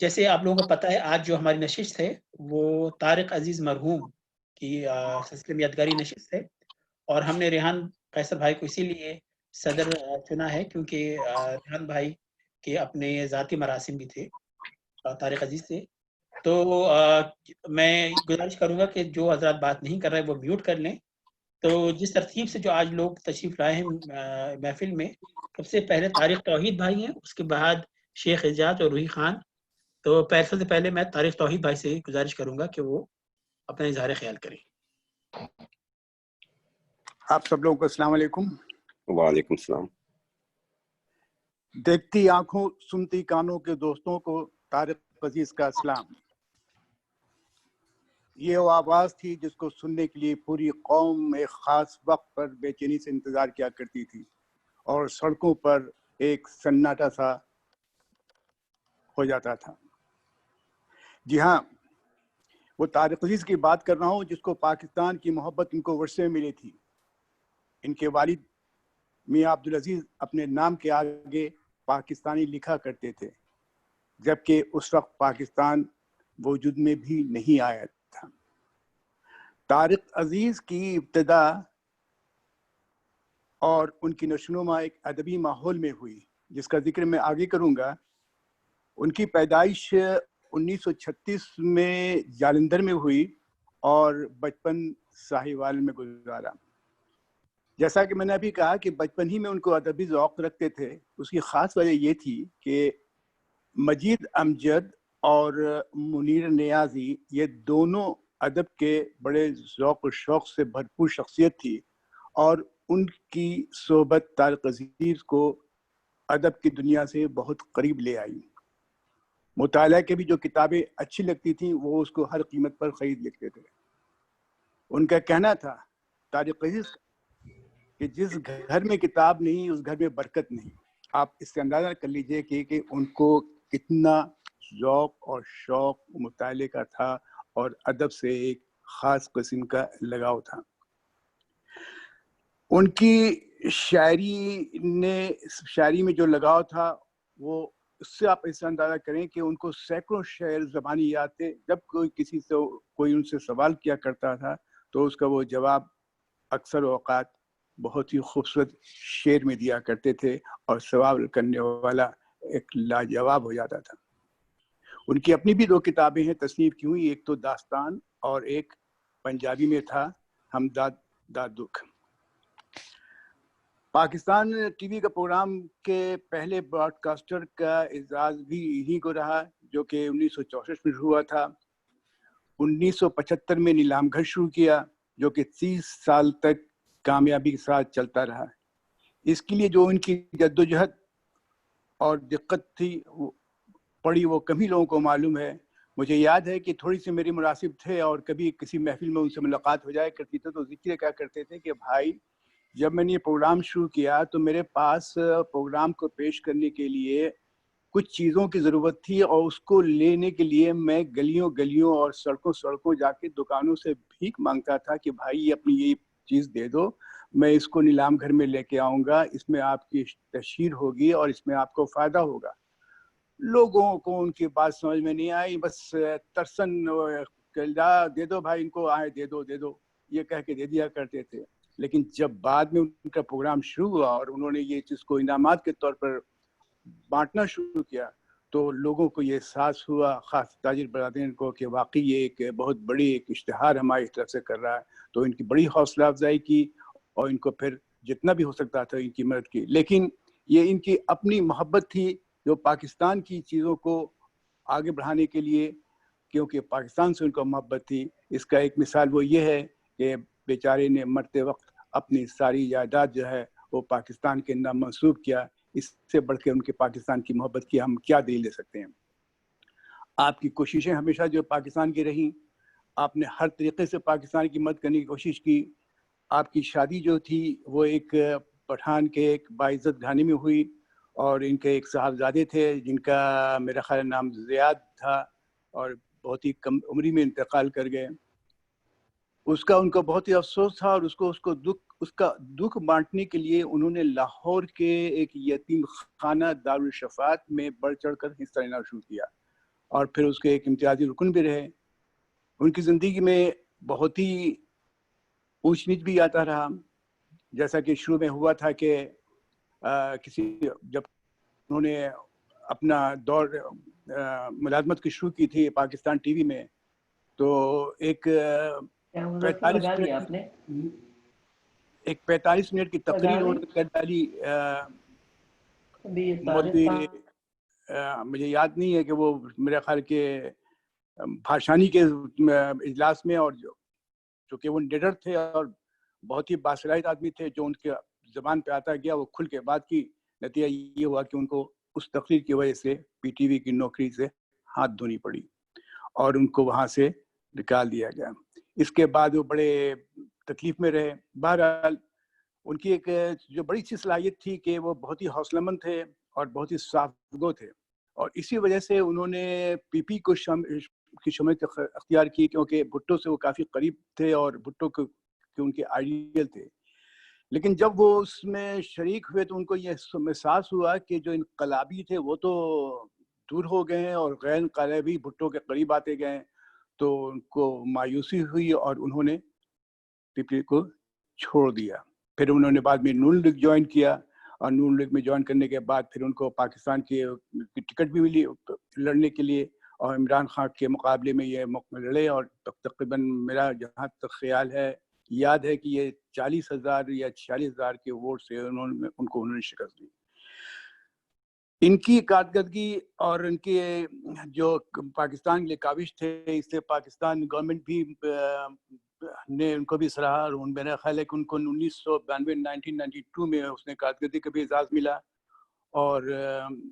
جیسے آپ لوگوں کو پتہ ہے آج جو ہماری نشست ہے وہ طارق عزیز مرحوم کی سلسلے میں یادگاری نشست ہے، اور ہم نے ریحان قیصر بھائی کو اسی لیے صدر چنا ہے کیونکہ ریحان بھائی کے اپنے ذاتی مراسم بھی تھے طارق عزیز سے۔ تو میں گزارش کروں گا کہ جو حضرات بات نہیں کر رہے وہ میوٹ کر لیں۔ تو جس ترتیب سے جو آج لوگ تشریف لائے ہیں محفل میں، سب سے پہلے طارق توحید بھائی ہیں، اس کے بعد شیخ اعجاز اور روحی خان۔ تو پیسوں سے پہلے میں طارق توحید بھائی سے گزارش کروں گا کہ وہ اپنا اظہار خیال کریں۔ آپ سب لوگوں کو السلام علیکم۔ وعلیکم السلام۔ دیکھتی آنکھوں سنتی کانوں کے دوستوں کو طارق عزیز کا اسلام۔ یہ وہ آواز تھی جس کو سننے کے لیے پوری قوم ایک خاص وقت پر بے چینی سے انتظار کیا کرتی تھی، اور سڑکوں پر ایک سناٹا سا ہو جاتا تھا۔ جی ہاں، وہ طارق عزیز کی بات کر رہا ہوں جس کو پاکستان کی محبت ان کو ورثے میں ملی تھی۔ ان کے والد میاں عبدالعزیز اپنے نام کے آگے پاکستانی لکھا کرتے تھے، جبکہ اس وقت پاکستان وجود میں بھی نہیں آیا تھا۔ طارق عزیز کی ابتدا اور ان کی نشوونما ایک ادبی ماحول میں ہوئی جس کا ذکر میں آگے کروں گا۔ ان کی پیدائش 1936 میں جالندھر میں ہوئی اور بچپن ساہیوال میں گزارا۔ جیسا کہ میں نے ابھی کہا کہ بچپن ہی میں ان کو ادبی ذوق رکھتے تھے۔ اس کی خاص وجہ یہ تھی کہ مجید امجد اور منیر نیازی یہ دونوں ادب کے بڑے ذوق و شوق سے بھرپور شخصیت تھی، اور ان کی صحبت طارق عزیز کو ادب کی دنیا سے بہت قریب لے آئی۔ مطالعہ کے بھی جو کتابیں اچھی لگتی تھیں وہ اس کو ہر قیمت پر خرید لیتے تھے۔ ان کا کہنا تھا طارق عزیز کہ جس گھر میں کتاب نہیں اس گھر میں برکت نہیں۔ آپ اس سے اندازہ کر لیجئے کہ ان کو کتنا ذوق اور شوق مطالعے کا تھا اور ادب سے ایک خاص قسم کا لگاؤ تھا۔ ان کی شاعری میں جو لگاؤ تھا وہ اس سے آپ اس سے اندازہ کریں کہ ان کو سینکڑوں شعر زبانی یاد تھے۔ جب کوئی ان سے سوال کیا کرتا تھا تو اس کا وہ جواب اکثر اوقات بہت ہی خوبصورت شعر میں دیا کرتے تھے، اور سوال کرنے والا ایک لاجواب ہو جاتا تھا۔ ان کی اپنی بھی 2 کتابیں ہیں تصنیف کی ہوئی، ایک تو داستان اور ایک پنجابی میں تھا ہمدرد دا دکھ۔ پاکستان ٹی وی کا پروگرام کے پہلے براڈ کاسٹر کا اعزاز بھی انہی کو رہا، جو کہ 1964 میں ہوا تھا۔ 1975 میں نیلام گھر شروع کیا جو کہ 30 سال تک کامیابی کے ساتھ چلتا رہا۔ اس کے لیے جو ان کی جدوجہد اور دقت تھی پڑی وہ کم ہی لوگوں کو معلوم ہے۔ مجھے یاد ہے کہ تھوڑی سی میری مناسب تھے اور کبھی کسی محفل میں ان سے ملاقات ہو جائے کرتی تھی تو ذکر کیا کرتے تھے کہ بھائی جب میں نے یہ پروگرام شروع کیا تو میرے پاس پروگرام کو پیش کرنے کے لیے کچھ چیزوں کی ضرورت تھی، اور اس کو لینے کے لیے میں گلیوں اور سڑکوں جا کے دکانوں سے بھیک مانگتا تھا کہ بھائی یہ اپنی یہ چیز دے دو، میں اس کو نیلام گھر میں لے کے آؤں گا، اس میں آپ کی تشہیر ہوگی اور اس میں آپ کو فائدہ ہوگا۔ لوگوں کو ان کی بات سمجھ میں نہیں آئی، بس ترسن دے دو بھائی ان کو، آئے دے دو یہ کہہ کے دے دیا کرتے تھے۔ لیکن جب بعد میں ان کا پروگرام شروع ہوا اور انہوں نے یہ چیز کو انعامات کے طور پر بانٹنا شروع کیا تو لوگوں کو یہ احساس ہوا، خاص تاجر برادرین کو، کہ واقعی یہ ایک بہت بڑی ایک اشتہار ہماری طرف سے کر رہا ہے۔ تو ان کی بڑی حوصلہ افزائی کی اور ان کو پھر جتنا بھی ہو سکتا تھا ان کی مدد کی۔ لیکن یہ ان کی اپنی محبت تھی جو پاکستان کی چیزوں کو آگے بڑھانے کے لیے، کیونکہ پاکستان سے ان کو محبت تھی۔ اس کا ایک مثال وہ یہ ہے کہ بیچارے نے مرتے وقت اپنی ساری جائیداد جو ہے وہ پاکستان کے نام منسوب کیا۔ اس سے بڑھ کے ان کے پاکستان کی محبت کی ہم کیا دلیل دے سکتے ہیں۔ آپ کی کوششیں ہمیشہ جو پاکستان کی رہیں، آپ نے ہر طریقے سے پاکستان کی مدد کرنے کی کوشش کی۔ آپ کی شادی جو تھی وہ ایک پٹھان کے ایک باعزت گھرانے میں ہوئی، اور ان کے ایک صاحبزادے تھے جن کا میرا خیال نام زیاد تھا، اور بہت ہی کم عمری میں انتقال کر گئے۔ اس کا ان کو بہت ہی افسوس تھا، اور اس کا دکھ بانٹنے کے لیے انہوں نے لاہور کے ایک یتیم خانہ دارالشفاعت میں بڑھ چڑھ کر حصہ لینا شروع کیا، اور پھر اس کے ایک امتیازی رکن بھی رہے. ان کی زندگی میں بہت ہی اونچ نیچ بھی آتا رہا. جیسا کہ شروع میں ہوا تھا کہ جب انہوں نے اپنا دور ملازمت کی شروع کی تھی پاکستان ٹی وی میں, تو ایک 45 منٹ کی تقریر انہوں نے کر ڈالی. مولوی مجھے یاد نہیں ہے کہ وہ میرے خیال کے بھاشانی کے اجلاس میں, اور چونکہ وہ نڈر تھے اور بہت ہی باصلاحیت آدمی تھے, جو ان کے زبان پہ آتا گیا وہ کھل کے بات کی. نتیجہ یہ ہوا کہ ان کو اس تقریر کی وجہ سے پی ٹی وی کی نوکری سے ہاتھ دھونی پڑی اور ان کو وہاں سے نکال دیا گیا. اس کے بعد وہ بڑے تکلیف میں رہے. بہرحال ان کی ایک جو بڑی اچھی صلاحیت تھی کہ وہ بہت ہی حوصلہ مند تھے اور بہت ہی صاف گو تھے, اور اسی وجہ سے انہوں نے پی پی کو کی شمولیت اختیار کی, کیونکہ بھٹو سے وہ کافی قریب تھے اور بھٹو کے ان کے آئیڈیل تھے. لیکن جب وہ اس میں شریک ہوئے تو ان کو یہ احساس ہوا کہ جو انقلابی تھے وہ تو دور ہو گئے ہیں اور غیر انقلابی بھٹو کے قریب آتے گئے, تو ان کو مایوسی ہوئی اور انہوں نے پی پی کو چھوڑ دیا. پھر انہوں نے بعد میں نون لیگ جوائن کیا, اور نون لیگ میں جوائن کرنے کے بعد پھر ان کو پاکستان کی ٹکٹ بھی ملی لڑنے کے لیے, اور عمران خان کے مقابلے میں یہ لڑے, اور تقریباً میرا جہاں تک خیال ہے یاد ہے کہ یہ 40,000 یا 46,000 کے ووٹ سے ان کو شکست دی. ان کی کارکردگی اور ان کے جو پاکستان کے لیے کاوش تھے, اس سے پاکستان گورنمنٹ بھی نے ان کو بھی سراہا, اور میرا خیال ہے کہ ان کو 1992 میں اس نے کارکردگی کا بھی اعزاز ملا, اور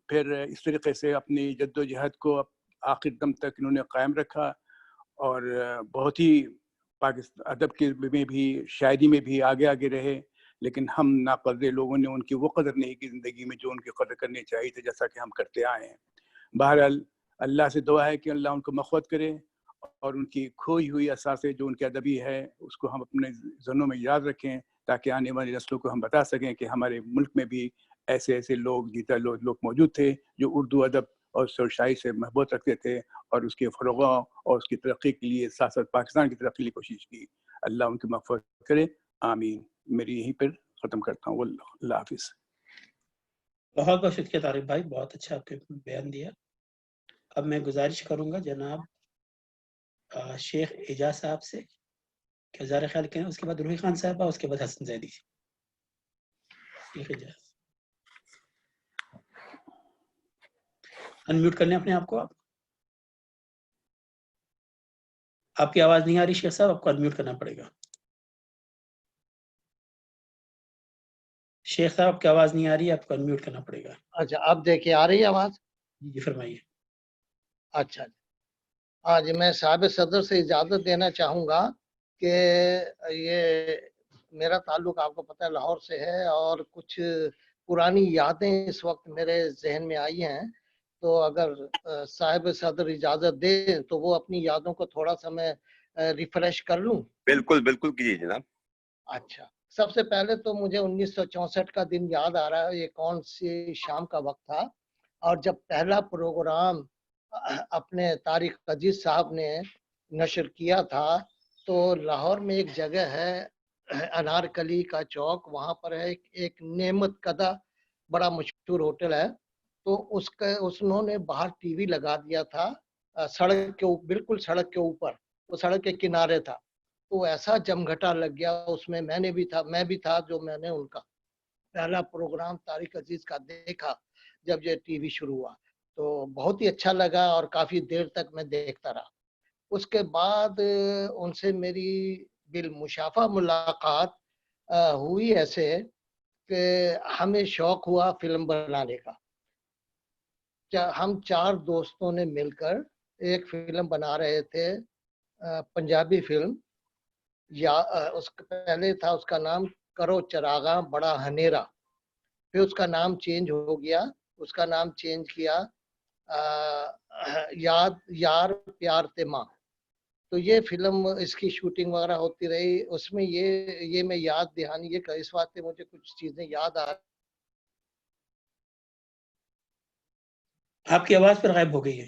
پھر اس طریقے سے اپنی جد و جہد کو آخر دم تک انہوں نے قائم رکھا, اور بہت ہی پاکستان ادب کے میں بھی شاعری میں بھی آگے رہے. لیکن ہم ناقدر لوگوں نے ان کی وہ قدر نہیں کی زندگی میں جو ان کی قدر کرنی چاہیے تھے, جیسا کہ ہم کرتے آئے ہیں. بہرحال اللہ سے دعا ہے کہ اللہ ان کو مغفرت کرے, اور ان کی کھوئی ہوئی اثاثے جو ان کے ادبی ہے اس کو ہم اپنے ذہنوں میں یاد رکھیں, تاکہ آنے والی نسلوں کو ہم بتا سکیں کہ ہمارے ملک میں بھی ایسے لوگ جیتا لوگ موجود تھے جو اردو ادب اور شاعری سے محبت رکھتے تھے, اور اس کے فروغ اور اس کی ترقی کے لیے ساتھ ساتھ پاکستان کی ترقی کے لیے کوشش کی. اللہ ان کی مغفرت کرے, آمین. میری یہیں پر ختم کرتا ہوں. اللہ حافظ. بہت بہت شکریہ طارق بھائی, بہت اچھا آپ نے بیان دیا. اب میں گزارش کروں گا جناب شیخ اعجاز صاحب سے کہ اظہار خیال کریں, اس کے بعد روحی خان صاحبہ, اس کے بعد حسن زیدی. شیخ اعجاز انمیوٹ کر لیں اپنے آپ کو. آپ کی آواز نہیں آ رہی شیخ صاحب, آپ کو انمیوٹ کرنا پڑے گا. شیخ صاحب آپ کی آواز نہیں آ رہی ہے, آپ کو انمیوٹ کرنا پڑے گا. اچھا اب دیکھیے آ رہی ہے آواز؟ جی فرمائیے. اچھا جی میں صاحب صدر سے اجازت دینا چاہوں گا کہ یہ میرا تعلق آپ کو پتہ ہے لاہور سے ہے, اور کچھ پرانی یادیں اس وقت میرے ذہن میں آئی ہیں, تو اگر صاحب صدر اجازت دیں تو وہ اپنی یادوں کو تھوڑا سا میں ریفریش کر لوں. بالکل کیجیے جناب. اچھا, سب سے پہلے تو مجھے 1964 کا دن یاد آ رہا ہے. یہ کون سی شام کا وقت تھا, اور جب پہلا پروگرام اپنے طارق عزیز صاحب نے نشر کیا تھا, تو لاہور میں ایک جگہ ہے انارکلی کا چوک, وہاں پر ہے ایک نعمت کدہ, بڑا مشہور ہوٹل ہے. تو انہوں نے باہر ٹی وی لگا دیا تھا سڑک کے بالکل سڑک کے اوپر, وہ سڑک کے کنارے تھا. تو ایسا جمگھٹا لگ گیا اس میں, میں بھی تھا جو میں نے ان کا پہلا پروگرام طارق عزیز کا دیکھا جب یہ ٹی وی شروع ہوا, تو بہت ہی اچھا لگا اور کافی دیر تک میں دیکھتا رہا. اس کے بعد ان سے میری بالمشافہ ملاقات ہوئی ایسے کہ ہمیں شوق ہوا فلم بنانے کا. ہم 4 دوستوں نے مل کر ایک فلم بنا رہے تھے, پنجابی فلم. یا اس پہلے تھا اس کا نام کرو چراغاں بڑا ہنیرا, پھر اس کا نام چینج ہو گیا, اس کا نام چینج کیا یار پیار تے ماں. تو یہ فلم اس کی شوٹنگ وغیرہ ہوتی رہی. اس میں یہ میں یاد دہانی یہ اس واسطے مجھے کچھ چیزیں یاد آ. آپ کی آواز پر غائب ہو گئی ہے.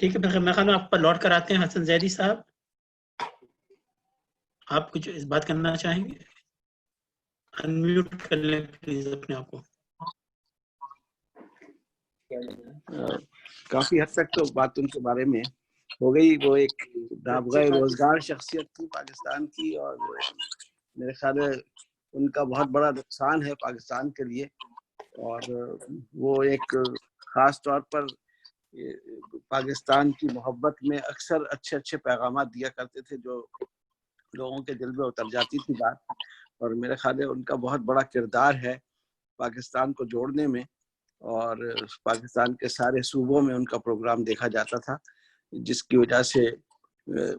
ٹھیک ہے، میں خیال میں آپ پر لوٹ کر آتے ہیں حسن زیدی صاحب. آپ کچھ اس بات کرنا چاہیں گے؟ انمیوٹ کر لیں پلیز اپنے آپ کو. کافی حد تک تو بات ان کے بارے میں ہو گئی. وہ ایک دابغہ روزگار شخصیت تھی پاکستان کی، اور میرے خیال ہے ان کا بہت بڑا نقصان ہے پاکستان کے لیے. اور وہ ایک خاص طور پر پاکستان کی محبت میں اکثر اچھے اچھے پیغامات دیا کرتے تھے جو لوگوں کے دل میں اتر جاتی تھی بات. اور میرے خیال ہے ان کا بہت بڑا کردار ہے پاکستان کو جوڑنے میں، اور پاکستان کے سارے صوبوں میں ان کا پروگرام دیکھا جاتا تھا، جس کی وجہ سے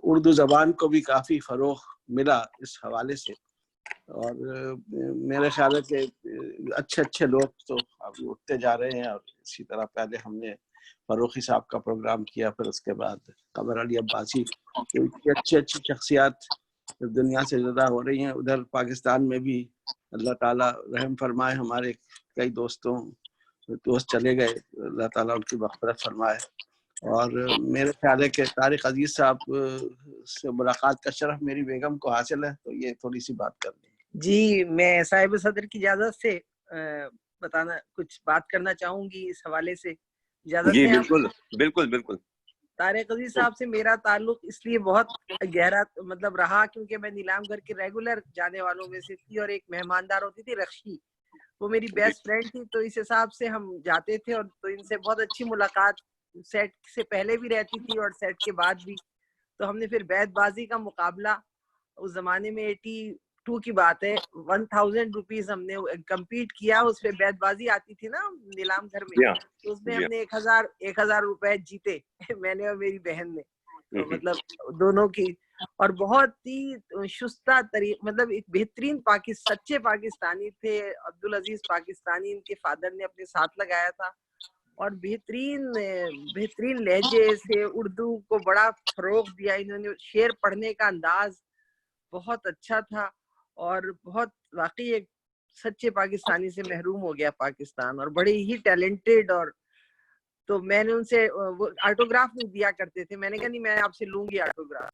اردو زبان کو بھی کافی فروغ ملا اس حوالے سے. اور میرے خیال ہے کہ اچھے اچھے لوگ تو ابھی اٹھتے جا رہے ہیں. اور اسی طرح پہلے ہم نے فروخی صاحب کا پروگرام کیا، پھر اس کے بعد قمر علی عباسی. اچھی اچھی شخصیات دنیا سے جدا ہو رہی ہیں. ادھر پاکستان میں بھی اللہ تعالیٰ رحم فرمائے، ہمارے کئی دوست چلے گئے، اللہ تعالیٰ ان کی مغفرت فرمائے. اور میرے خیال ہے کہ طارق عزیز صاحب سے ملاقات کا شرف میری بیگم کو حاصل ہے، تو یہ تھوڑی سی بات کر لیں. جی، میں صاحب صدر کی اجازت سے بتانا کچھ بات کرنا چاہوں گی اس حوالے سے. اجازت جی ہے؟ بالکل بالکل بالکل. طارق عزیز صاحب سے میرا تعلق اس لیے بہت گہرا مطلب رہا کیونکہ میں نیلام گھر کے ریگولر جانے والوں میں سے تھی، اور ایک مہماندار ہوتی تھی رخشی، وہ میری بیسٹ فرینڈ تھی. تو اس حساب سے ہم جاتے تھے، اور تو ان سے بہت اچھی ملاقات سیٹ سے پہلے بھی رہتی تھی اور سیٹ کے بعد بھی. تو ہم نے پھر بیت بازی کا مقابلہ اس زمانے میں 82 کی بات ہے، 1000 روپیز ہم نے کمپیٹ کیا. اس پہ بیت بازی آتی تھی نا نیلام گھر میں، تو اس میں ہم نے 1000 روپے جیتے میں نے اور میری بہن نے. تو مطلب دونوں کی، اور بہت ہی شستہ مطلب ایک بہترین سچے پاکستانی تھے. عبدالعزیز پاکستانی ان کے فادر نے اپنے ساتھ لگایا تھا، اور بہترین لہجے سے اردو کو بڑا فروغ دیا انہوں نے. شعر پڑھنے کا انداز بہت اچھا تھا، اور بہت واقعی ایک سچے پاکستانی سے محروم ہو گیا پاکستان، اور بڑے ہی ٹیلنٹڈ. اور تو میں نے ان سے وہ آٹوگراف نہیں دیا کرتے تھے، میں نے کہا نہیں میں آپ سے لوں گی آٹوگراف.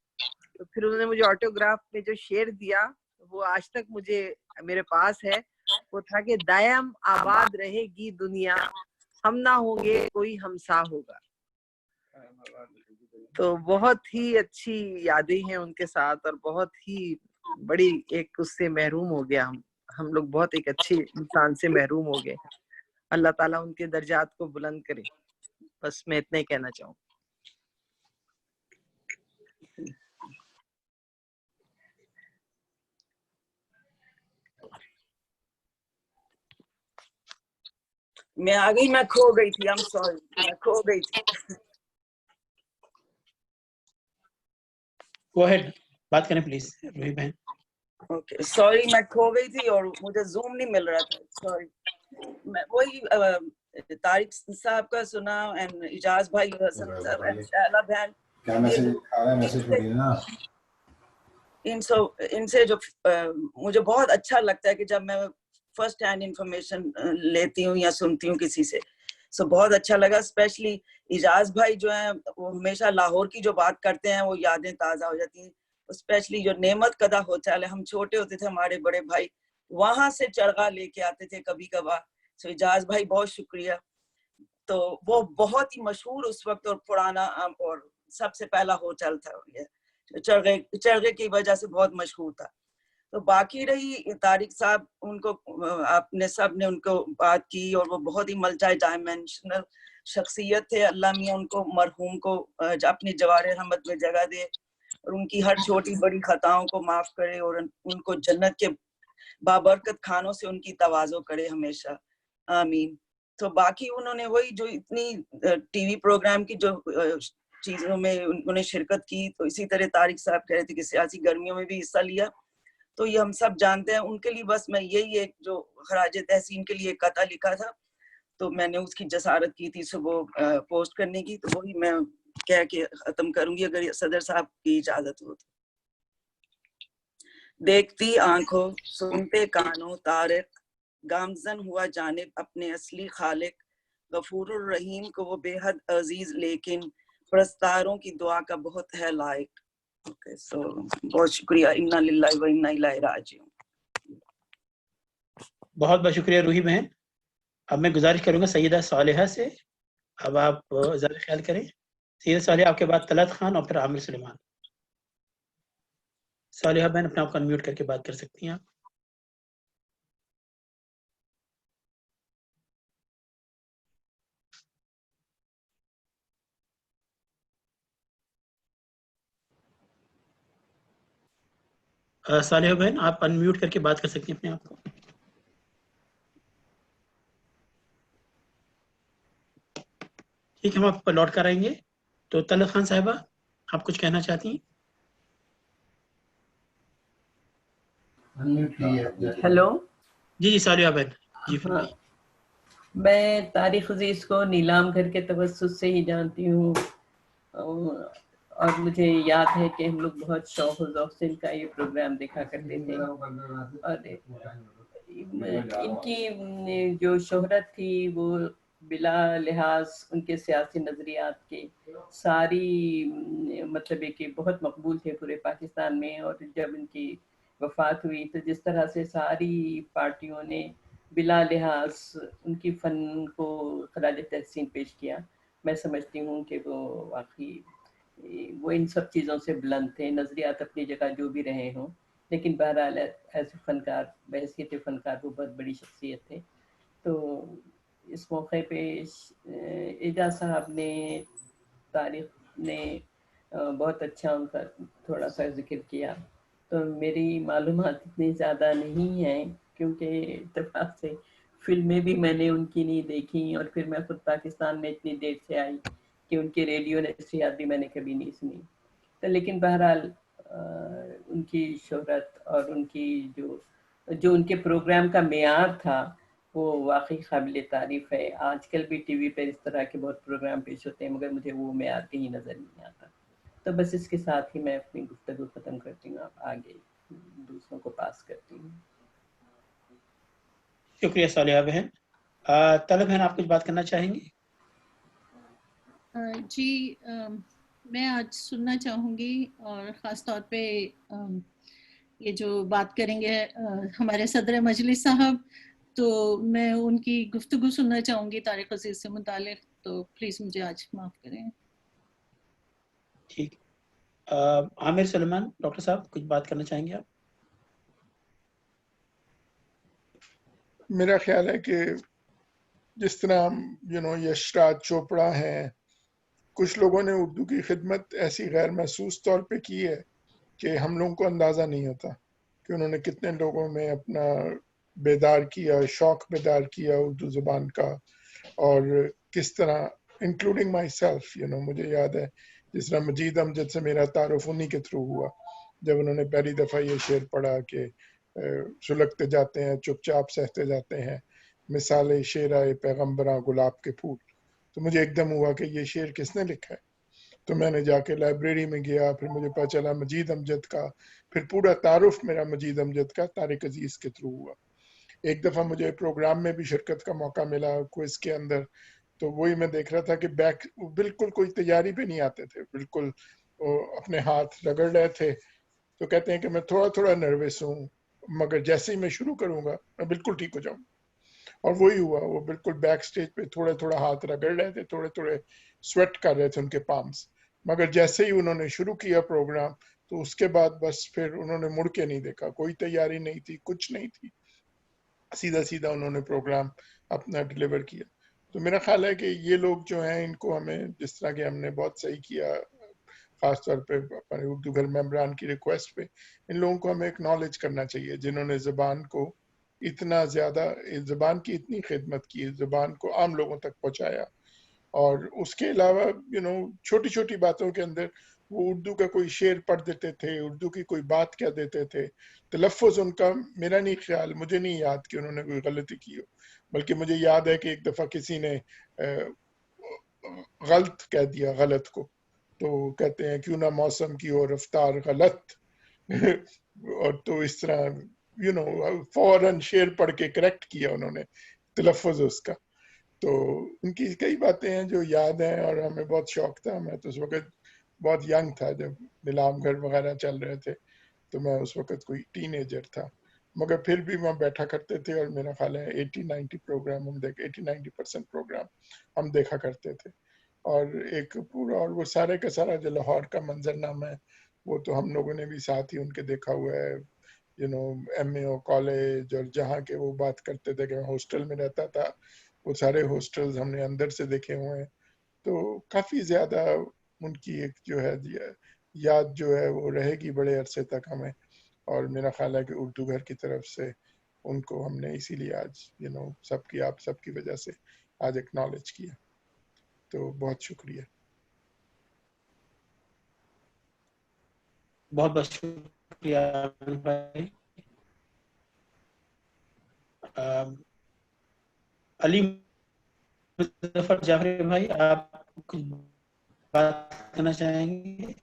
تو پھر انہوں نے مجھے آٹوگراف میں جو شعر دیا وہ آج تک میرے پاس ہے. وہ تھا کہ دائم آباد رہے گی دنیا، ہم نہ ہوں گے کوئی ہمسا ہوگا. تو بہت ہی اچھی یادیں ہیں ان کے ساتھ، اور بہت ہی بڑی ایک اس سے محروم ہو گیا. ہم لوگ بہت ایک اچھے انسان سے محروم ہو گئے. اللہ تعالیٰ ان کے درجات کو بلند کرے. بس میں اتنا ہی کہنا چاہوں. میں آ گئی، میں کھو گئی تھی. I'm sorry، میں کھو گئی تھی. Go ahead، بات کریں پلیز روحی بہن. اوکے، سوری میں کھو گئی تھی اور مجھے زوم نہیں مل رہا تھا. سوری. میں وہی طارق صاحب کا سنا، اینڈ اجاز بھائی، حسن صاحب، اینڈ شہلا بہن. ان سے جو مجھے بہت اچھا لگتا ہے کہ جب میں فرسٹ ہینڈ انفارمیشن لیتی ہوں یا سنتی ہوں کسی سے، سو بہت اچھا لگا. اسپیشلی اجاز بھائی جو ہیں وہ ہمیشہ لاہور کی جو بات کرتے ہیں وہ یادیں تازہ ہو جاتی ہیں. اسپیشلی جو نعمت قدا ہوتا ہے، ہم چھوٹے ہوتے تھے، ہمارے بڑے بھائی وہاں سے چرغا لے کے آتے تھے کبھی کبھار. سو اجاز بھائی بہت شکریہ. تو وہ بہت ہی مشہور اس وقت اور پرانا اور سب سے پہلا ہوٹل تھا، چرغے کی وجہ سے بہت مشہور تھا. تو باقی رہی طارق صاحب، ان کو آپ نے سب نے ان کو بات کی، اور وہ بہت ہی ملٹی ڈائمینشنل شخصیت تھے. اللہ میاں ان کو مرحوم کو اپنی جوار رحمت میں جگہ دے، اور ان کی ہر چھوٹی بڑی خطاؤں کو معاف کرے، اور ان کو جنت کے بابرکت کھانوں سے ان کی تواضع کرے ہمیشہ. آمین. تو باقی انہوں نے وہی جو اتنی ٹی وی پروگرام کی جو چیزوں میں انہوں نے شرکت کی، تو اسی طرح طارق صاحب کہہ رہے تھے کہ سیاسی گرمیوں میں بھی حصہ لیا. تو یہ ہم سب جانتے ہیں. ان کے لیے بس میں یہی ایک جو خراج تحسین کے لیے قطع لکھا تھا، تو میں نے اس کی جسارت کی تھی صبح پوسٹ کرنے کی، تو وہی میں کہہ کے ختم کروں گی اگر صدر صاحب کی اجازت ہو تو. دیکھتی آنکھوں سنتے کانوں طارق گامزن ہوا جانب اپنے اصلی خالق غفور الرحیم کو وہ بے حد عزیز، لیکن پرستاروں کی دعا کا بہت ہے لائق. سو بہت شکریہ. انا للہ و انا الیہ راجعون. بہت بہت شکریہ روحی بہن. اب میں گزارش کروں گا سیدہ صالحہ سے. اب آپ ذرا خیال کریں. سیدہ صالحہ آپ کے بعد طلعت خان اور پھر عامر سلیمان. صالحہ بہن اپنے آپ کو انمیوٹ کر کے بات کر سکتی ہیں آپ. صالحہ بہن آپ انمیوٹ کر کے بات کر سکتی ہیں اپنے آپ کو. ٹھیک ہے ہم آپ لوٹ کر آئیں گے. تو طلعت خان صاحبہ آپ کچھ کہنا چاہتی ہیں؟ ہیلو. جی صالحہ بہن جی فرمائیے. میں طارق عزیز کو نیلام گھر کے توسط سے ہی جانتی ہوں اور مجھے یاد ہے کہ ہم لوگ بہت شوق و ذوق سے ان کا یہ پروگرام دیکھا کرتے تھے. اور ان کی جو شہرت تھی وہ بلا لحاظ ان کے سیاسی نظریات کے ساری مطلب ہے کہ بہت مقبول تھے پورے پاکستان میں. اور جب ان کی وفات ہوئی تو جس طرح سے ساری پارٹیوں نے بلا لحاظ ان کی فن کو خراج تحسین پیش کیا، میں سمجھتی ہوں کہ وہ واقعی وہ ان سب چیزوں سے بلند تھے. نظریات اپنی جگہ جو بھی رہے ہوں، لیکن بہرحال ایز فنکار بحیثیت فنکار وہ بہت بڑی شخصیت تھے. تو اس موقع پہ اعجاز صاحب نے طارق نے بہت اچھا ان کا تھوڑا سا ذکر کیا. تو میری معلومات اتنی زیادہ نہیں ہیں کیونکہ اتفاق سے فلمیں بھی میں نے ان کی نہیں دیکھی، اور پھر میں خود پاکستان میں اتنی دیر سے آئی کہ ان کے ریڈیو نشریات بھی میں نے کبھی نہیں سنی. تو لیکن بہرحال ان کی شہرت اور ان کی جو ان کے پروگرام کا معیار تھا وہ واقعی قابل تعریف ہے. آج کل بھی ٹی وی پہ اس طرح کے بہت پروگرام پیش ہوتے ہیں مگر مجھے وہ معیار کہیں نظر نہیں آتا. تو بس اس کے ساتھ ہی میں اپنی گفتگو ختم کرتی ہوں. آپ آگے دوسروں کو پاس کرتی ہوں. شکریہ صالحہ بہن. طلعت بہن آپ کچھ بات کرنا چاہیں گی؟ جی میں آج سننا چاہوں گی اور خاص طور پہ یہ جو بات کریں گے ہمارے صدر مجلس صاحب، تو میں ان کی گفتگو سننا چاہوں گی طارق عزیز سے متعلق. تو پلیز مجھے آج معاف کریں. ٹھیک. عامر سلیمان ڈاکٹر صاحب کچھ بات کرنا چاہیں گے آپ؟ میرا خیال ہے کہ جس طرح یشراج چوپڑا ہیں، کچھ لوگوں نے اردو کی خدمت ایسی غیر محسوس طور پہ کی ہے کہ ہم لوگوں کو اندازہ نہیں ہوتا کہ انہوں نے کتنے لوگوں میں اپنا بیدار کیا، شوق بیدار کیا اردو زبان کا. اور کس طرح انکلوڈنگ مائی سیلف مجھے یاد ہے جس طرح مجید امجد سے میرا تعارف انہی کے تھرو ہوا جب انہوں نے پہلی دفعہ یہ شعر پڑھا کہ سلگتے جاتے ہیں چپ چاپ سہتے جاتے ہیں مثال شعرائے پیغمبراں گلاب کے پھول. تو مجھے ایک دم ہوا کہ یہ شعر کس نے لکھا ہے. تو میں نے جا کے لائبریری میں گیا، پھر مجھے پتا چلا مجید امجد کا. پھر پورا تعارف میرا مجید امجد کا طارق عزیز کے تھرو ہوا. ایک دفعہ مجھے پروگرام میں بھی شرکت کا موقع ملا کوئز کے اندر، تو وہی میں دیکھ رہا تھا کہ بالکل کوئی تیاری پہ نہیں آتے تھے، بالکل اپنے ہاتھ رگڑ رہے تھے. تو کہتے ہیں کہ میں تھوڑا تھوڑا نروس ہوں مگر جیسے ہی میں شروع کروں گا میں بالکل ٹھیک ہو جاؤں. اور وہی ہوا، وہ بالکل بیک سٹیج پہ تھوڑا تھوڑا ہاتھ رگڑ رہے تھے، تھوڑے تھوڑے سویٹ کر رہے تھے ان کے پامس. مگر جیسے ہی انہوں نے شروع کیا پروگرام تو اس کے بعد بس پھر انہوں نے مڑ کے نہیں دیکھا، کوئی تیاری نہیں تھی، کچھ نہیں تھی، سیدھا سیدھا انہوں نے پروگرام اپنا ڈیلیور کیا. تو میرا خیال ہے کہ یہ لوگ جو ہیں ان کو ہمیں جس طرح کہ ہم نے بہت صحیح کیا خاص طور پہ اپنے اردو گھر ممبران کی ریکویسٹ پہ، ان لوگوں کو ہمیں اکنالج کرنا چاہیے جنہوں نے زبان کو اتنا زیادہ، زبان کی اتنی خدمت کی، زبان کو عام لوگوں تک پہنچایا. اور اس کے علاوہ چھوٹی چھوٹی باتوں کے اندر وہ اردو کا کوئی شعر پڑھ دیتے تھے، اردو کی کوئی بات کہہ دیتے تھے. تلفظ ان کا میرا نہیں خیال، مجھے نہیں یاد کہ انہوں نے کوئی غلطی کی ہو، بلکہ مجھے یاد ہے کہ ایک دفعہ کسی نے غلط کہہ دیا غلط کو، تو کہتے ہیں کیوں نہ موسم کی ہو رفتار غلط اور تو اس طرح فوراً شعر پڑھ کے کریکٹ کیا انہوں نے تلفظ اس کا. تو ان کی کئی باتیں ہیں جو یاد ہیں اور ہمیں بہت شوق تھا. میں تو اس وقت بہت ینگ تھا جب نیلام گھر وغیرہ چل رہے تھے, تو میں اس وقت کوئی ٹین ایجر تھا, مگر پھر بھی وہاں بیٹھا کرتے تھے اور میرا خیال ہے 80-90 پروگرام ہم 80-90% پروگرام ہم دیکھا کرتے تھے. اور ایک پورا, اور وہ سارے کا سارا جو لاہور کا منظرنامہ ہے وہ تو ہم لوگوں نے بھی ساتھ ہی ان کے دیکھا ہوا ہے. ایم اے او کالج اور جہاں کے وہ بات کرتے تھے کہ میں ہاسٹل میں رہتا تھا, وہ سارے ہاسٹلز ہم نے اندر سے دیکھے ہوئے ہیں. تو کافی زیادہ ان کی ایک جو ہے یاد جو ہے وہ رہے گی بڑے عرصے تک ہمیں. اور میرا خیال ہے کہ اردو گھر کی طرف سے ان کو ہم نے اسی لیے آج آپ سب کی وجہ سے آج ایکنالج کیا. تو بہت شکریہ. بہت بہت شکریہ بھائی. علی مظفر جعفری بھائی, آپ کچھ بات کرنا چاہیں گے؟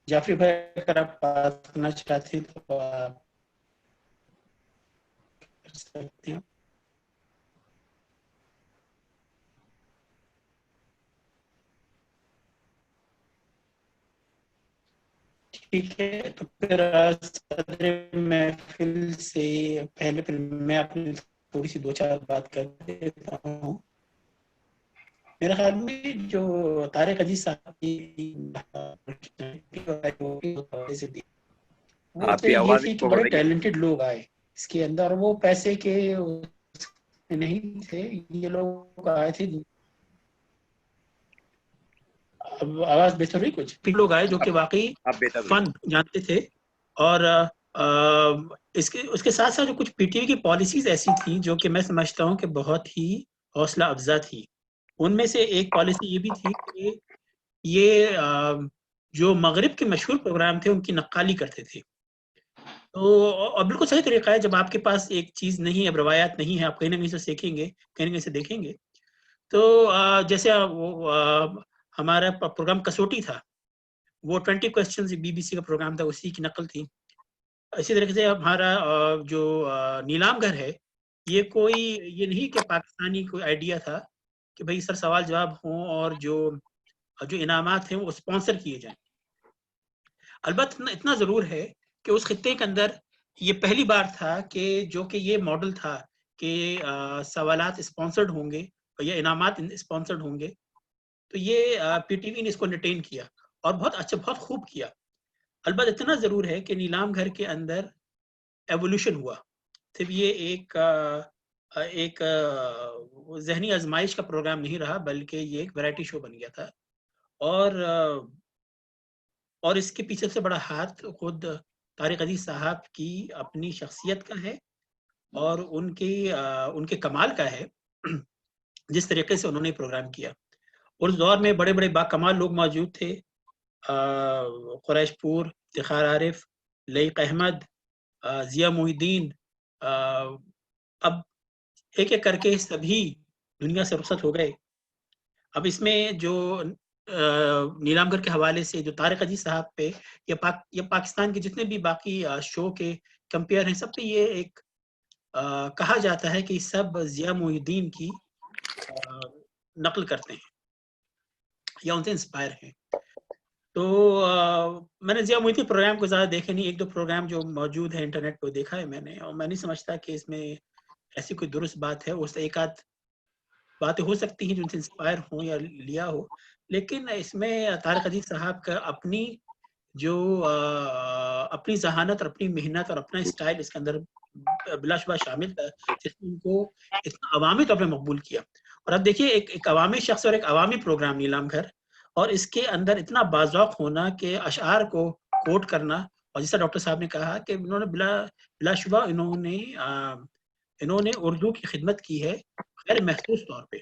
جعفری بھائی اگر آپ بات کرنا چاہتے ہیں تو آپ کر سکتے ہیں. ٹھیک ہے, تو پھر صدر محفل سے پہلے پھر میں اپنی تھوڑی سی 2-4 بات کر دیتا ہوں. میرے خیال میں جو طارق عزیز صاحب کی وہ آپ کی یہ آواز تھی کہ ہو بڑے رہی ہے. ٹیلنٹڈ لوگ آئے اس کے اندر, وہ پیسے کے نہیں تھے. یہ لوگ آئے تھے, اب آواز بہتر ہوئی, کچھ لوگ آئے جو کہ واقعی اب بہتر ہوئی. فن جانتے تھے. اور اس کے ساتھ ساتھ جو کچھ پی ٹی وی کی پالیسیز ایسی تھیں جو کہ میں سمجھتا ہوں کہ بہت ہی حوصلہ افزا تھی. ان میں سے ایک پالیسی یہ بھی تھی کہ یہ جو مغرب کے مشہور پروگرام تھے ان کی نقالی کرتے تھے. تو بالکل صحیح طریقہ ہے, جب آپ کے پاس ایک چیز نہیں ہے, اب روایات نہیں ہے, آپ کہیں نہ کہیں سے سیکھیں گے, کہیں نہ کہیں سے دیکھیں گے. تو جیسے ہمارا پروگرام کسوٹی تھا, وہ 20 کوسچنز بی بی سی کا پروگرام تھا, اسی کی نقل تھی. اسی طریقے سے ہمارا جو نیلام گھر ہے, یہ نہیں کہ پاکستانی کوئی آئیڈیا تھا کہ بھئی سر سوال جواب ہوں اور جو انعامات ہیں وہ اسپانسر کیے جائیں. البتہ اتنا ضرور ہے کہ اس خطے کے اندر یہ پہلی بار تھا کہ یہ ماڈل تھا کہ سوالات اسپانسرڈ ہوں گے یا انعامات اسپانسرڈ ہوں گے. تو یہ پی ٹی وی نے اس کو انٹرٹین کیا اور بہت اچھا, بہت خوب کیا. البتہ اتنا ضرور ہے کہ نیلام گھر کے اندر ایوولوشن ہوا. صرف یہ ایک ذہنی آزمائش کا پروگرام نہیں رہا, بلکہ یہ ایک ویرائٹی شو بن گیا تھا. اور اس کے پیچھے سے بڑا ہاتھ خود طارق عزیز صاحب کی اپنی شخصیت کا ہے اور ان کے کمال کا ہے, جس طریقے سے انہوں نے پروگرام کیا. اور اس دور میں بڑے بڑے باکمال لوگ موجود تھے, قریش پور, افتخار عارف, لئیق احمد, ضیاء محی الدین. اب ایک ایک کر کے سبھی دنیا سے رخصت ہو گئے. اب اس میں جو نیلام گھر کے حوالے سے جو طارق عزیز صاحب پہ یا پاکستان کے جتنے بھی باقی شو کے کمپیئر ہیں, سب پہ یہ ایک کہا جاتا ہے کہ سب ضیاء محی الدین کی نقل کرتے ہیں یا ان سے انسپائر ہیں. تو میں نے ضیاء محی الدین پروگرام کو زیادہ دیکھے نہیں, 1-2 پروگرام جو موجود ہے انٹرنیٹ پہ دیکھا ہے میں نے, اور میں نہیں سمجھتا کہ اس میں ایسی کوئی درست بات ہے. اس ایک آدھ باتیں ہو سکتی ہیں جو ان سے انسپائر ہوں یا لیا ہو, لیکن اس میں طارق عزیز صاحب کا اپنی ذہانت اور اپنی محنت اور اپنا اسٹائل اس کے اندر بلا شبہ شامل تھا, جس نے ان کو اتنا عوامی طور پہ مقبول کیا. اور اب دیکھیے ایک عوامی شخص اور ایک عوامی پروگرام نیلام گھر, اور اس کے اندر اتنا باذوق ہونا کہ اشعار کو کوٹ کرنا, اور جیسا ڈاکٹر صاحب نے کہا کہ انہوں نے بلا شبہ انہوں نے اردو کی خدمت کی ہے غیر محسوس طور پہ.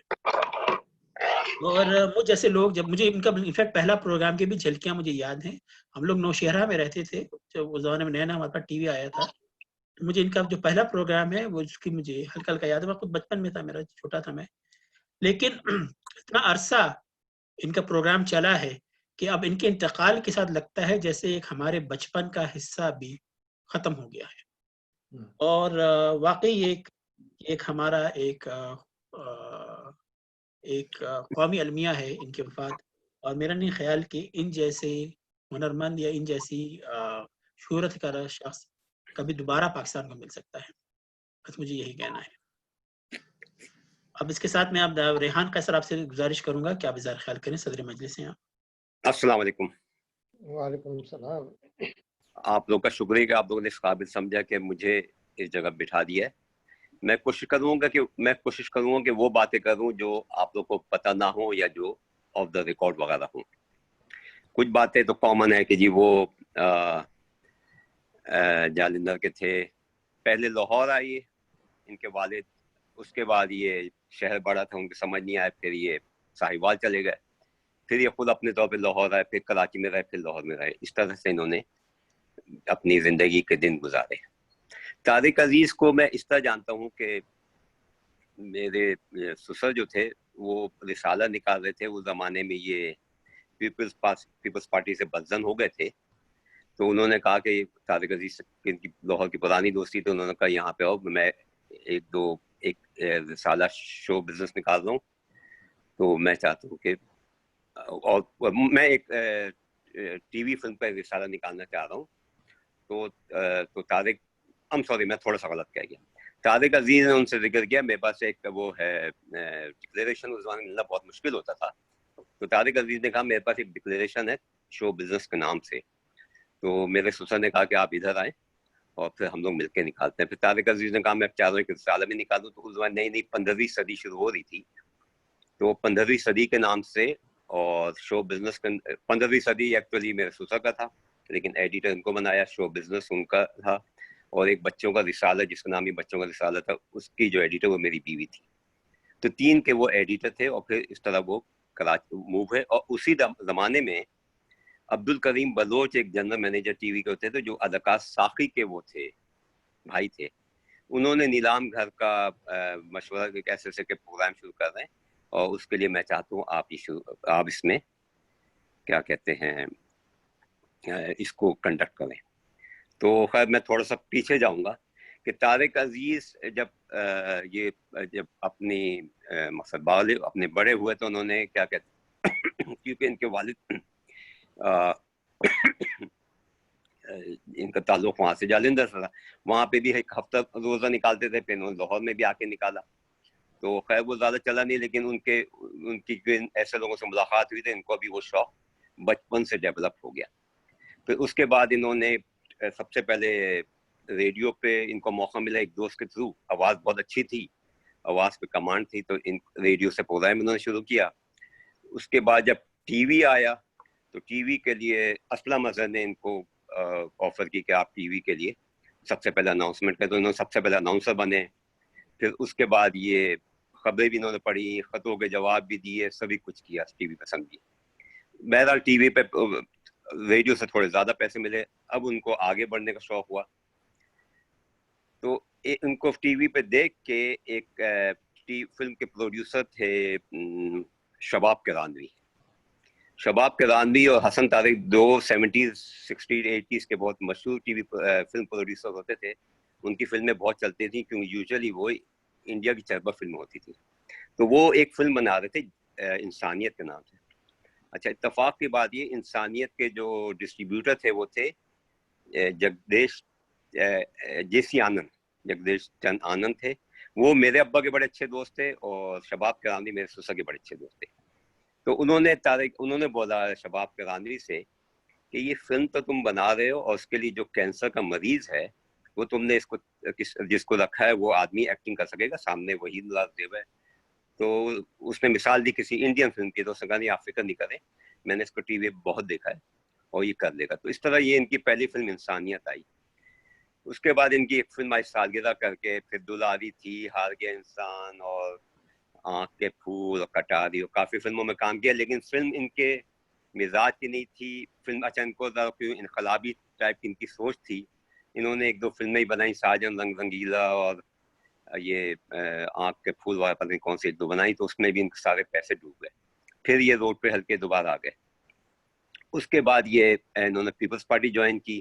اور مجھ جیسے لوگ, جب مجھے ان کا انفیکٹ پہلا پروگرام کی بھی جھلکیاں مجھے یاد ہیں. ہم لوگ نوشہرہ میں رہتے تھے جب اس زمانے میں نیا نیا ہمارے پاس ٹی وی آیا تھا. مجھے ان کا جو پہلا پروگرام ہے وہ اس کی مجھے ہلکا ہلکا یاد ہے. میں خود بچپن میں تھا, میرا چھوٹا تھا میں, لیکن اتنا عرصہ ان کا پروگرام چلا ہے کہ اب ان کے انتقال کے ساتھ لگتا ہے جیسے ایک ہمارے بچپن کا حصہ بھی ختم ہو گیا ہے. اور واقعی ایک ہمارا ایک قومی المیہ ہے ان کی وفات، اور میرا نہیں خیال کہ ان جیسے ہنرمند یا ان جیسی شہرت کا شخص کبھی دوبارہ پاکستان کو مل سکتا ہے. بس مجھے یہی کہنا ہے. اب اس کے ساتھ میں اب ریحان قیصر آپ سے گزارش کروں گا کہ آپ اظہار خیال کریں. صدر مجلس ہیں آپ. السلام علیکم. وعلیکم السلام. آپ لوگ کا شکریہ کہ آپ لوگوں نے اس قابل سمجھا کہ مجھے اس جگہ بٹھا دیا ہے. میں کوشش کروں گا کہ وہ باتیں کروں جو آپ لوگ کو پتہ نہ ہو یا جو آف دا ریکارڈ وغیرہ ہوں. کچھ باتیں تو کامن ہے کہ جی وہ جالندھر کے تھے، پہلے لاہور آئیے ان کے والد، اس کے بعد یہ شہر بڑا تھا ان کو سمجھ نہیں آیا، پھر یہ ساہیوال چلے گئے، پھر یہ خود اپنے طور پہ لاہور آئے، پھر کراچی میں رہے، پھر لاہور میں رہے. اس طرح سے انہوں نے اپنی زندگی کے دن گزارے. طارق عزیز کو میں اس طرح جانتا ہوں کہ میرے سسر جو تھے وہ رسالہ نکال رہے تھے، اس زمانے میں یہ پیپلز پارٹی سے بدزن ہو گئے تھے، تو انہوں نے کہا کہ طارق عزیز کی لاہور کی پرانی دوستی، تو انہوں نے کہا یہاں پہ آؤ، میں ایک رسالہ شو بزنس نکال رہا ہوں، تو میں چاہتا ہوں کہ اور میں ایک ٹی وی فلم پہ رسالہ نکالنا چاہ رہا ہوں. تو طارق سوری میں تھوڑا سا غلط کہہ گیا. طارق عزیز نے ان سے ذکر کیا، میرے پاس ایک وہ ہے ڈکلیریشن، اس زمانے میں ملنا بہت مشکل ہوتا تھا، تو طارق عزیز نے کہا میرے پاس ایک ڈکلیریشن ہے شو بزنس کے نام سے. تو میرے سسر نے کہا کہ آپ ادھر آئیں اور پھر ہم لوگ مل کے نکالتے ہیں. پھر طارق عزیز نے کہا میں چاہ رہا ہوں کہ رسالہ بھی نکالوں. تو اس زمانے نئی 15ویں صدی شروع ہو رہی تھی، تو 15ویں صدی کے نام سے اور شو بزنس کا 15ویں صدی ایکچولی میرے سسر کا تھا، لیکن ایڈیٹر ان کو بنایا، شو بزنس ان کا تھا، اور ایک بچوں کا رسالہ جس کا نام ہی بچوں کا رسالہ تھا، اس کی جو ایڈیٹر وہ میری بیوی تھی. تو 3 کے وہ ایڈیٹر تھے، اور پھر اس طرح وہ کراچی موو ہوئے. اور اسی زمانے میں عبد الکریم بلوچ ایک جنرل مینیجر ٹی وی کے ہوتے تھے، جو اداکار ساقی کے وہ تھے بھائی تھے. انہوں نے نیلام گھر کا مشورہ کہ ایسے کے پروگرام شروع کر رہے ہیں، اور اس کے لیے میں چاہتا ہوں آپ اس میں کیا کہتے ہیں اس کو کنڈکٹ کریں. تو خیر میں تھوڑا سا پیچھے جاؤں گا کہ طارق عزیز جب اپنی مقصد بالغ اپنے بڑے ہوئے، تو انہوں نے کیا کہتے کیونکہ ان کے والد ان کا تعلق وہاں سے جالندھر سے تھا، وہاں پہ بھی ایک ہفتہ روزہ نکالتے تھے، پھر انہوں نے لاہور میں بھی آ کے نکالا. تو خیر وہ زیادہ چلا نہیں، لیکن ان کی ایسے لوگوں سے ملاقات ہوئی تھی، ان کو بھی وہ شوق بچپن سے ڈیولپ ہو گیا. پھر اس کے بعد انہوں نے سب سے پہلے ریڈیو پہ ان کو موقع ملا ایک دوست کے تھرو، آواز بہت اچھی تھی، آواز پہ کمانڈ تھی، تو ان ریڈیو سے پروگرام انہوں نے شروع کیا. اس کے بعد جب ٹی وی آیا تو ٹی وی کے لیے اسلم اظہر نے ان کو آفر کی کہ آپ ٹی وی کے لیے سب سے پہلے اناؤنسمنٹ کریں، تو انہوں نے سب سے پہلے اناؤنسر بنے. پھر اس کے بعد یہ خبریں بھی انہوں نے پڑھی، خطوں کے جواب بھی دیے، سبھی کچھ کیا ٹی وی پہ سمجھیے. بہرحال ٹی وی پہ ریڈیو سے تھوڑے زیادہ پیسے ملے، اب ان کو آگے بڑھنے کا شوق ہوا. تو ان کو ٹی وی پہ دیکھ کے ایک فلم کے پروڈیوسر تھے شباب کرانوی اور حسن طارق، 70s 60s 80s کے بہت مشہور ٹی وی فلم پروڈیوسر ہوتے تھے. ان کی فلمیں بہت چلتی تھیں کیونکہ یوزلی وہ انڈیا کی چربہ فلم ہوتی تھی. تو وہ ایک فلم بنا رہے تھے انسانیت کے نام سے. اچھا، اتفاق کی بات یہ انسانیت کے جو ڈسٹریبیوٹر تھے وہ تھے جگدیش چند آنند تھے. وہ میرے ابا کے بڑے اچھے دوست تھے، اور شباب کرانوی میرے سسر کے بڑے اچھے دوست تھے. تو انہوں نے بولا شباب کرانوی سے کہ یہ فلم تو تم بنا رہے ہو، اور اس کے لیے جو کینسر کا مریض ہے وہ تم نے جس کو رکھا ہے وہ آدمی ایکٹنگ کر سکے گا، سامنے وہی دیو ہے. تو اس نے مثال دی کسی انڈین فلم کی، تو اس نے کہا نہیں آپ فکر نہیں کریں، میں نے اس کو ٹی وی بہت دیکھا ہے اور یہ کر لے گا. تو اس طرح یہ ان کی پہلی فلم انسانیت آئی. اس کے بعد ان کی ایک فلم آئی سالگرہ کر کے، پھر دلاری تھی، ہار گیا انسان، اور آنکھ کے پھول، اور کٹاری، اور کافی فلموں میں کام کیا. لیکن فلم ان کے مزاج کی نہیں تھی. فلم ان کو انقلابی ٹائپ کی ان کی سوچ تھی. انہوں نے 1-2 فلمیں ہی بنائی، ساجن، رنگ رنگیلا، اور یہ آنکھ کے پھول والا پتہ نہیں کون سی 1-2 بنائی. تو اس میں بھی ان کے سارے پیسے ڈوب گئے. پھر یہ روڈ پہ ہلکے دوبارہ آ گئے. اس کے بعد یہ انہوں نے پیپلز پارٹی جوائن کی.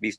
20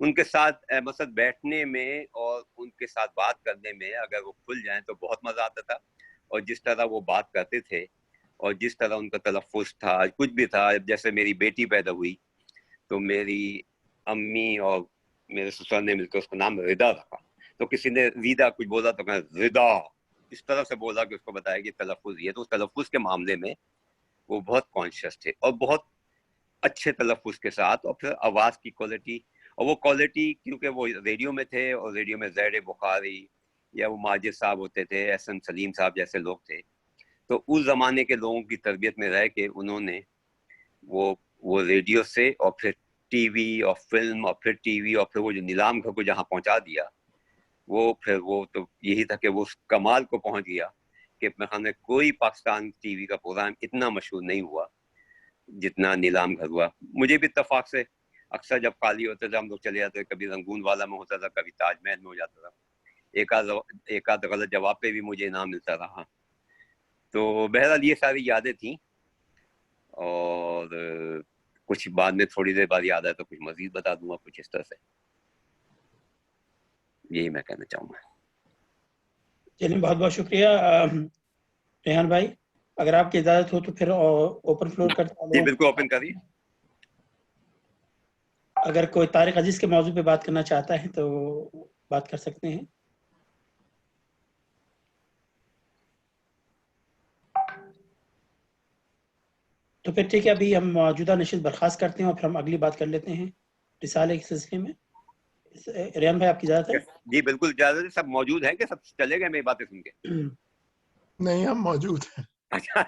ان کے ساتھ مثلا بیٹھنے میں اور ان کے ساتھ بات کرنے میں اگر وہ کھل جائیں تو بہت مزہ آتا تھا. اور جس طرح وہ بات کرتے تھے اور جس طرح ان کا تلفظ تھا, کچھ بھی تھا. جیسے میری بیٹی پیدا ہوئی تو میری امی اور میرے سسر نے مل کر اس کا نام ردا رکھا. تو کسی نے ریدا کچھ بولا تو کہا ردا, اس طرح سے بولا کہ اس کو بتایا کہ تلفظ یہ. تو اس تلفظ کے معاملے میں وہ بہت کانشیس تھے اور بہت اچھے تلفظ کے ساتھ. اور پھر آواز کی کوالٹی, اور وہ کوالٹی کیونکہ وہ ریڈیو میں تھے, اور ریڈیو میں زید بخاری یا وہ ماجد صاحب ہوتے تھے, احسن سلیم صاحب جیسے لوگ تھے. تو اس زمانے کے لوگوں کی تربیت میں رہ کے انہوں نے وہ ریڈیو سے اور پھر ٹی وی اور فلم اور پھر ٹی وی اور پھر وہ جو نیلام گھر کو جہاں پہنچا دیا, وہ پھر وہ تو یہی تھا کہ وہ اس کمال کو پہنچ گیا کہ میں خیال میں کوئی پاکستان ٹی وی کا پروگرام اتنا مشہور نہیں ہوا جتنا نیلام گھر ہوا. مجھے بھی اتفاق سے اکثر جب خالی ہوتے تھے ہم لوگ چلے جاتے, کبھی رنگون والا میں ہوتا تھا, کبھی تاج محل میں ہو جاتا تھا. ایک آدھ غلط جواب پہ بھی مجھے انعام ملتا رہا. تو بہرحال یہ ساری یادیں تھیں, اور کچھ بعد میں تھوڑی دیر بعد یاد آئے تو کچھ مزید بتا دوں گا, کچھ اس طرح سے. یہی میں کہنا چاہوں گا. چلیے بہت بہت شکریہ ریحان بھائی. اگر آپ کی اجازت ہو تو پھر اوپن فلور کرتے جی بالکل, اوپن کریے. اگر کوئی طارق عزیز کے موضوع پہ بات کرنا چاہتا ہے تو بات کر سکتے ہیں. تو پھر ٹھیک ہے, ابھی ہم موجودہ نشست برخاست کرتے ہیں اور پھر ہم اگلی بات کر لیتے ہیں رسالے کے سلسلے میں. ریحان بھائی آپ کی اجازت ہے؟ جی بالکل اجازت ہے. سب موجود ہیں کہ سب چلے گئے میری باتیں سن کے؟ نہیں, ہم موجود ہیں. اچھا